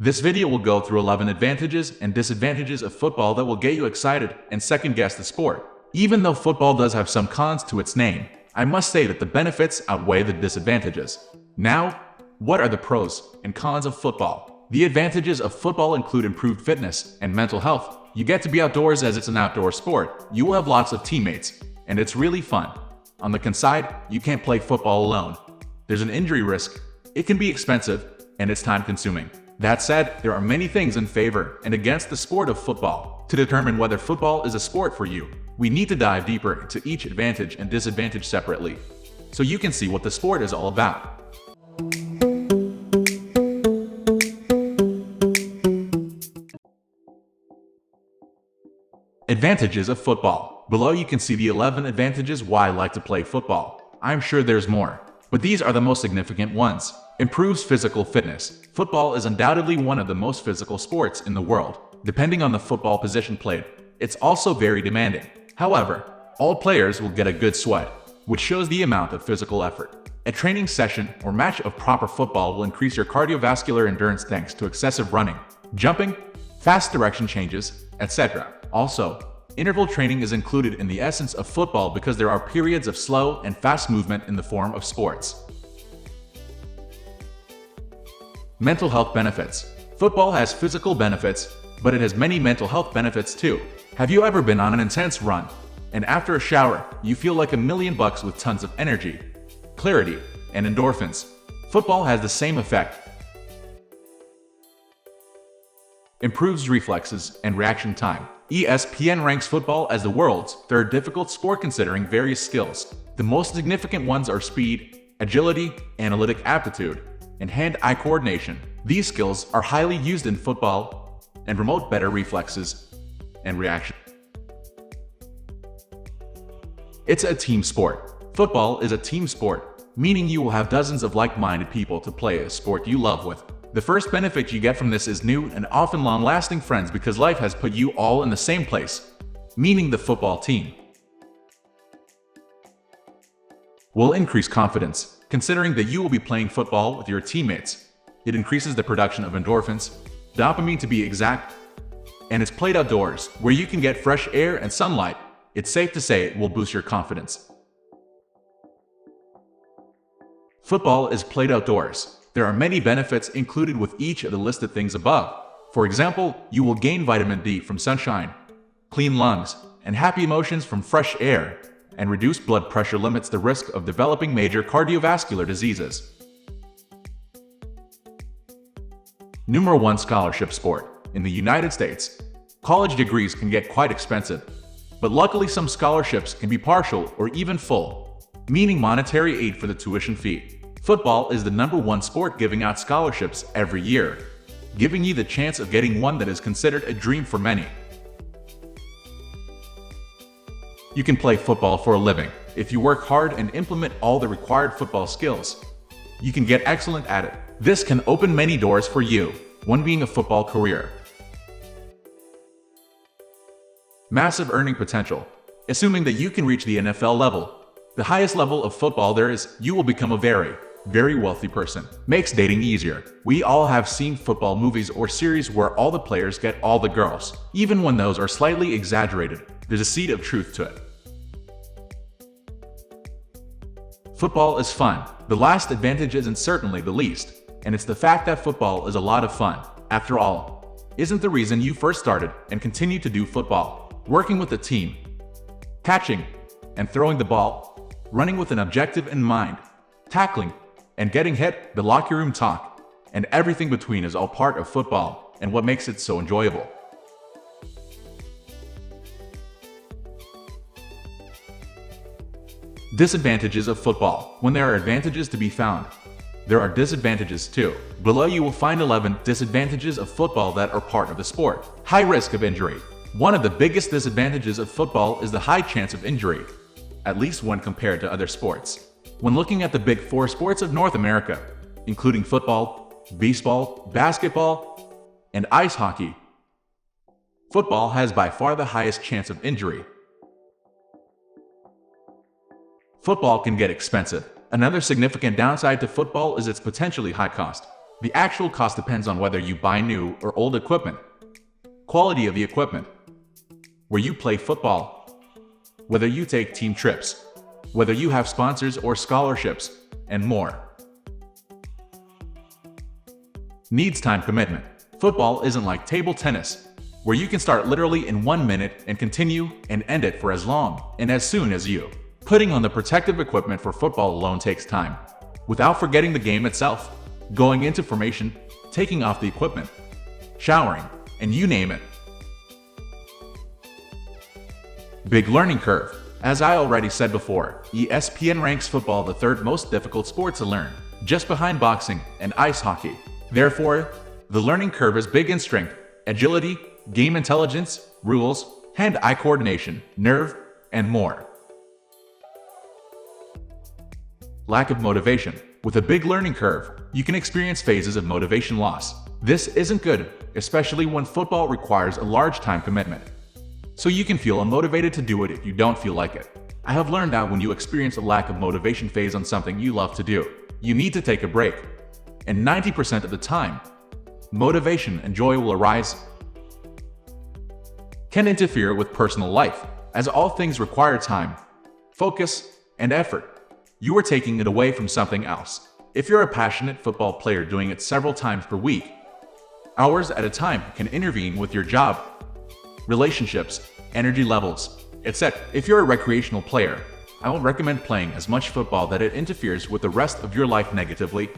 This video will go through 11 advantages and disadvantages of football that will get you excited and second-guess the sport. Even though football does have some cons to its name, I must say that the benefits outweigh the disadvantages. Now, what are the pros and cons of football? The advantages of football include improved fitness and mental health. You get to be outdoors as it's an outdoor sport. You will have lots of teammates, and it's really fun. On the conside, you can't play football alone. There's an injury risk, it can be expensive, and it's time-consuming. That said, there are many things in favor and against the sport of football. To determine whether football is a sport for you, we need to dive deeper into each advantage and disadvantage separately, so you can see what the sport is all about. Advantages of football. Below you can see the 11 advantages why I like to play football. I'm sure there's more, but these are the most significant ones. Improves physical fitness. Football is undoubtedly one of the most physical sports in the world. Depending on the football position played, it's also very demanding. However, all players will get a good sweat, which shows the amount of physical effort. A training session or match of proper football will increase your cardiovascular endurance thanks to excessive running, jumping, fast direction changes, etc. Also, interval training is included in the essence of football because there are periods of slow and fast movement in the form of sports. Mental health benefits. Football has physical benefits, but it has many mental health benefits too. Have you ever been on an intense run, and after a shower, you feel like $1,000,000 with tons of energy, clarity, and endorphins? Football has the same effect. Improves reflexes and reaction time. ESPN ranks football as the world's third difficult sport considering various skills. The most significant ones are speed, agility, analytic aptitude, and hand-eye coordination. These skills are highly used in football and promote better reflexes and reaction. It's a team sport. Football is a team sport, meaning you will have dozens of like-minded people to play a sport you love with. The first benefit you get from this is new and often long-lasting friends because life has put you all in the same place, meaning the football team. Will increase confidence. Considering that you will be playing football with your teammates, it increases the production of endorphins, dopamine to be exact, and it's played outdoors, where you can get fresh air and sunlight. It's safe to say it will boost your confidence. Football is played outdoors. There are many benefits included with each of the listed things above. For example, you will gain vitamin D from sunshine, clean lungs, and happy emotions from fresh air, and reduced blood pressure limits the risk of developing major cardiovascular diseases. Number 1 scholarship sport. In the United States, college degrees can get quite expensive, but luckily some scholarships can be partial or even full, meaning monetary aid for the tuition fee. Football is the number 1 sport giving out scholarships every year, giving you the chance of getting one that is considered a dream for many. You can play football for a living. If you work hard and implement all the required football skills, you can get excellent at it. This can open many doors for you, one being a football career. Massive earning potential. Assuming that you can reach the NFL level, the highest level of football there is, you will become a very wealthy person. Makes dating easier. We all have seen football movies or series where all the players get all the girls. Even when those are slightly exaggerated, there's a seed of truth to it. Football is fun. The last advantage isn't certainly the least, and it's the fact that football is a lot of fun. After all, isn't the reason you first started and continue to do football? Working with a team, catching and throwing the ball, running with an objective in mind, tackling and getting hit, the locker room talk, and everything between is all part of football and what makes it so enjoyable. Disadvantages of football. When there are advantages to be found, there are disadvantages too. Below you will find 11 disadvantages of football that are part of the sport. High risk of injury. One of the biggest disadvantages of football is the high chance of injury, at least when compared to other sports. When looking at the big 4 sports of North America, including football, baseball, basketball, and ice hockey, football has by far the highest chance of injury. Football can get expensive. Another significant downside to football is its potentially high cost. The actual cost depends on whether you buy new or old equipment, quality of the equipment, where you play football, whether you take team trips, whether you have sponsors or scholarships, and more. Needs time commitment. Football isn't like table tennis, where you can start literally in 1 minute and continue and end it for as long and as soon as you. Putting on the protective equipment for football alone takes time, without forgetting the game itself, going into formation, taking off the equipment, showering, and you name it. Big learning curve. As I already said before, ESPN ranks football the third most difficult sport to learn, just behind boxing and ice hockey. Therefore, the learning curve is big in strength, agility, game intelligence, rules, hand-eye coordination, nerve, and more. Lack of motivation. With a big learning curve, you can experience phases of motivation loss. This isn't good, especially when football requires a large time commitment. So you can feel unmotivated to do it if you don't feel like it. I have learned that when you experience a lack of motivation phase on something you love to do, you need to take a break. And 90% of the time, motivation and joy will arise. Can interfere with personal life, as all things require time, focus, and effort. You are taking it away from something else. If you're a passionate football player doing it several times per week, hours at a time can intervene with your job, relationships, energy levels, etc. If you're a recreational player, I won't recommend playing as much football that it interferes with the rest of your life negatively.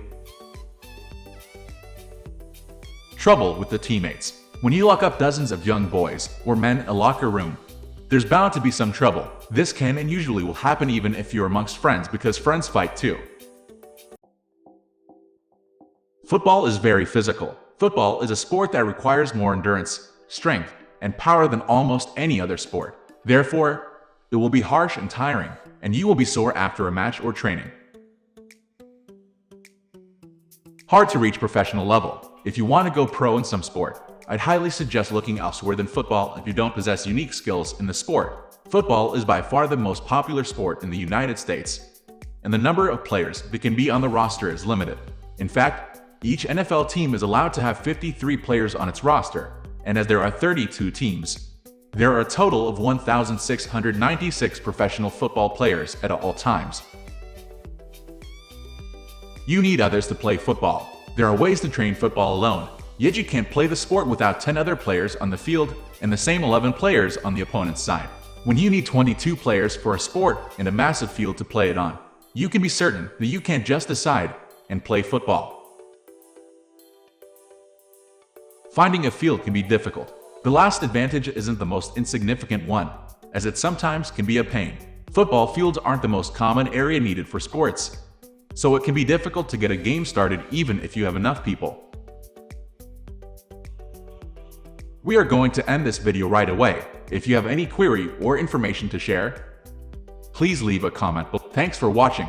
Trouble with the teammates. When you lock up dozens of young boys or men in a locker room, there's bound to be some trouble. This can and usually will happen even if you're amongst friends, because friends fight too. Football is very physical. Football is a sport that requires more endurance, strength, and power than almost any other sport. Therefore, it will be harsh and tiring, and you will be sore after a match or training. Hard to reach professional level. If you want to go pro in some sport, I'd highly suggest looking elsewhere than football if you don't possess unique skills in the sport. Football is by far the most popular sport in the United States, and the number of players that can be on the roster is limited. In fact, each NFL team is allowed to have 53 players on its roster, and as there are 32 teams, there are a total of 1,696 professional football players at all times. You need others to play football. There are ways to train football alone, yet you can't play the sport without 10 other players on the field and the same 11 players on the opponent's side. When you need 22 players for a sport and a massive field to play it on, you can be certain that you can't just decide and play football. Finding a field can be difficult. The last advantage isn't the most insignificant one, as it sometimes can be a pain. Football fields aren't the most common area needed for sports, so it can be difficult to get a game started even if you have enough people. We are going to end this video right away. If you have any query or information to share, please leave a comment below. Thanks for watching.